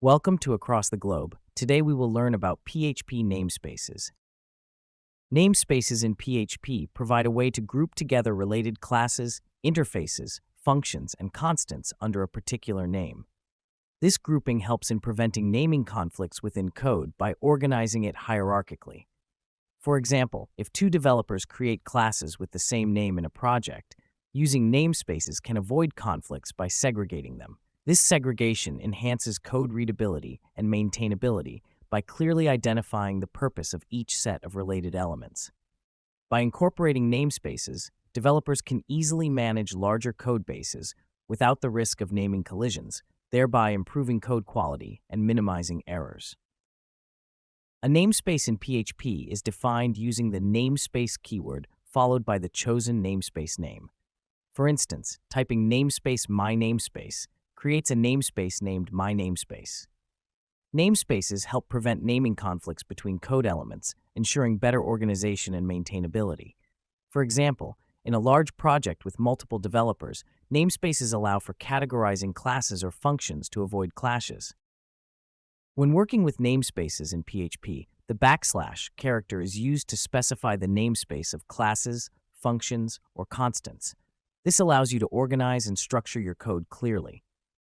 Welcome to Across the Globe. Today we will learn about PHP namespaces. Namespaces in PHP provide a way to group together related classes, interfaces, functions, and constants under a particular name. This grouping helps in preventing naming conflicts within code by organizing it hierarchically. For example, if two developers create classes with the same name in a project, using namespaces can avoid conflicts by segregating them. This segregation enhances code readability and maintainability by clearly identifying the purpose of each set of related elements. By incorporating namespaces, developers can easily manage larger code bases without the risk of naming collisions, thereby improving code quality and minimizing errors. A namespace in PHP is defined using the namespace keyword followed by the chosen namespace name. For instance, typing namespace my namespace creates a namespace named my namespace. Namespaces help prevent naming conflicts between code elements, ensuring better organization and maintainability. For example, in a large project with multiple developers, namespaces allow for categorizing classes or functions to avoid clashes. When working with namespaces in PHP, the backslash character is used to specify the namespace of classes, functions, or constants. This allows you to organize and structure your code clearly.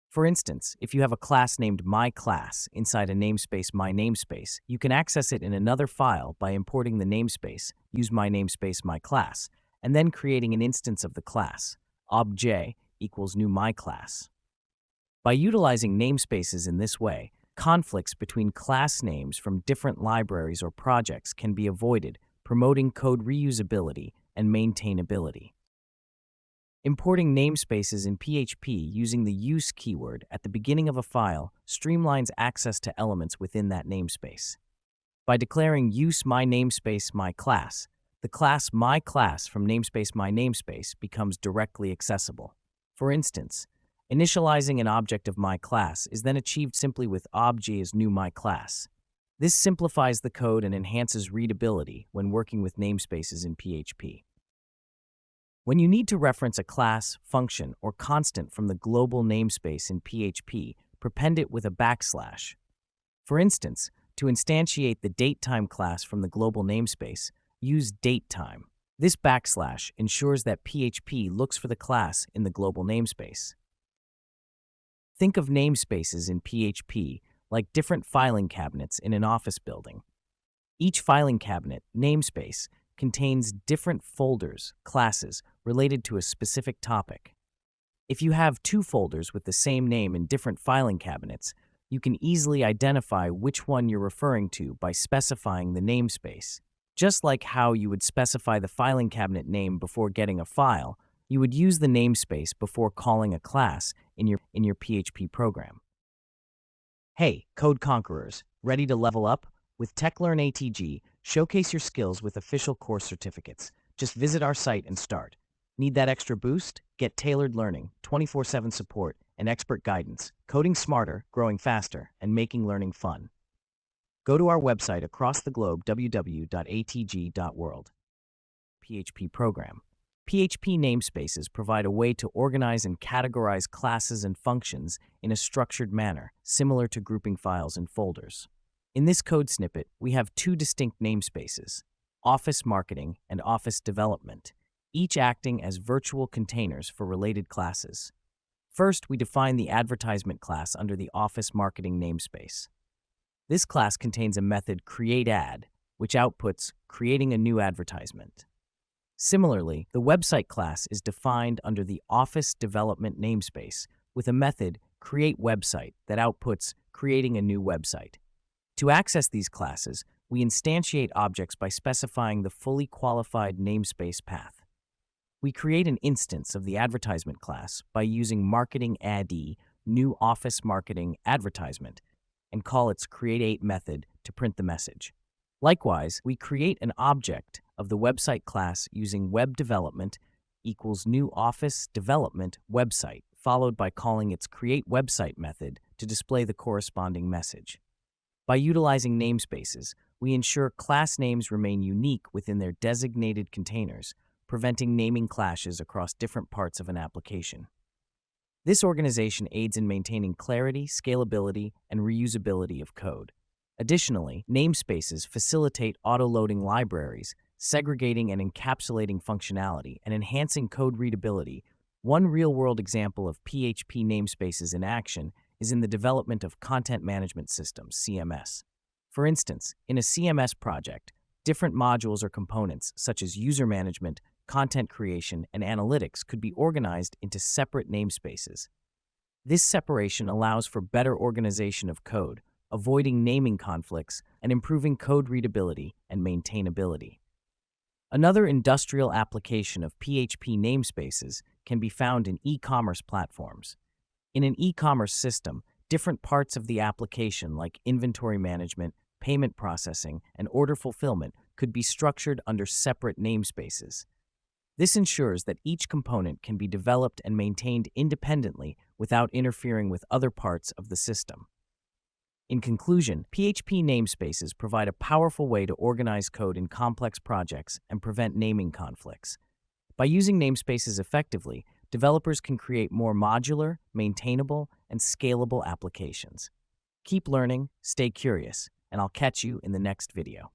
For instance, if you have a class named myClass inside a namespace myNamespace, you can access it in another file by importing the namespace, use myNamespace myClass, and then creating an instance of the class, obj equals new myClass. By utilizing namespaces in this way, conflicts between class names from different libraries or projects can be avoided, promoting code reusability and maintainability. Importing namespaces in PHP using the use keyword at the beginning of a file streamlines access to elements within that namespace. By declaring use myNamespace myClass, the class myClass from namespace myNamespace becomes directly accessible. For instance, initializing an object of myClass is then achieved simply with obj as new myClass. This simplifies the code and enhances readability when working with namespaces in PHP. When you need to reference a class, function, or constant from the global namespace in PHP, prepend it with a backslash. For instance, to instantiate the datetime class from the global namespace, use datetime. This backslash ensures that PHP looks for the class in the global namespace. Think of namespaces in PHP like different filing cabinets in an office building. Each filing cabinet, namespace, contains different folders, classes, related to a specific topic. If you have two folders with the same name in different filing cabinets, you can easily identify which one you're referring to by specifying the namespace. Just like how you would specify the filing cabinet name before getting a file, you would use the namespace before calling a class in your PHP program. Hey, Code Conquerors, ready to level up? With TechLearn ATG, showcase your skills with official course certificates. Just visit our site and start. Need that extra boost? Get tailored learning, 24/7 support, and expert guidance, coding smarter, growing faster, and making learning fun. Go to our website across the globe, www.atg.world. PHP program. PHP namespaces provide a way to organize and categorize classes and functions in a structured manner, similar to grouping files in folders. In this code snippet, we have two distinct namespaces, Office Marketing and Office Development, each acting as virtual containers for related classes. First, we define the advertisement class under the Office Marketing namespace. This class contains a method createAd, which outputs creating a new advertisement. Similarly, the website class is defined under the Office Development namespace with a method createWebsite that outputs creating a new website. To access these classes, we instantiate objects by specifying the fully qualified namespace path. We create an instance of the advertisement class by using marketing_add new Office Marketing advertisement and call its createAd method to print the message. Likewise, we create an object of the website class using web development equals new Office Development website, followed by calling its createWebsite method to display the corresponding message. By utilizing namespaces, we ensure class names remain unique within their designated containers, preventing naming clashes across different parts of an application. This organization aids in maintaining clarity, scalability, and reusability of code. Additionally, namespaces facilitate auto-loading libraries, segregating and encapsulating functionality, and enhancing code readability. One real-world example of PHP namespaces in action is in the development of content management systems, CMS. For instance, in a CMS project, different modules or components, such as user management, content creation, and analytics, could be organized into separate namespaces. This separation allows for better organization of code, avoiding naming conflicts, and improving code readability and maintainability. Another industrial application of PHP namespaces can be found in e-commerce platforms. In an e-commerce system, different parts of the application like inventory management, payment processing, and order fulfillment could be structured under separate namespaces. This ensures that each component can be developed and maintained independently without interfering with other parts of the system. In conclusion, PHP namespaces provide a powerful way to organize code in complex projects and prevent naming conflicts. By using namespaces effectively, developers can create more modular, maintainable, and scalable applications. Keep learning, stay curious, and I'll catch you in the next video.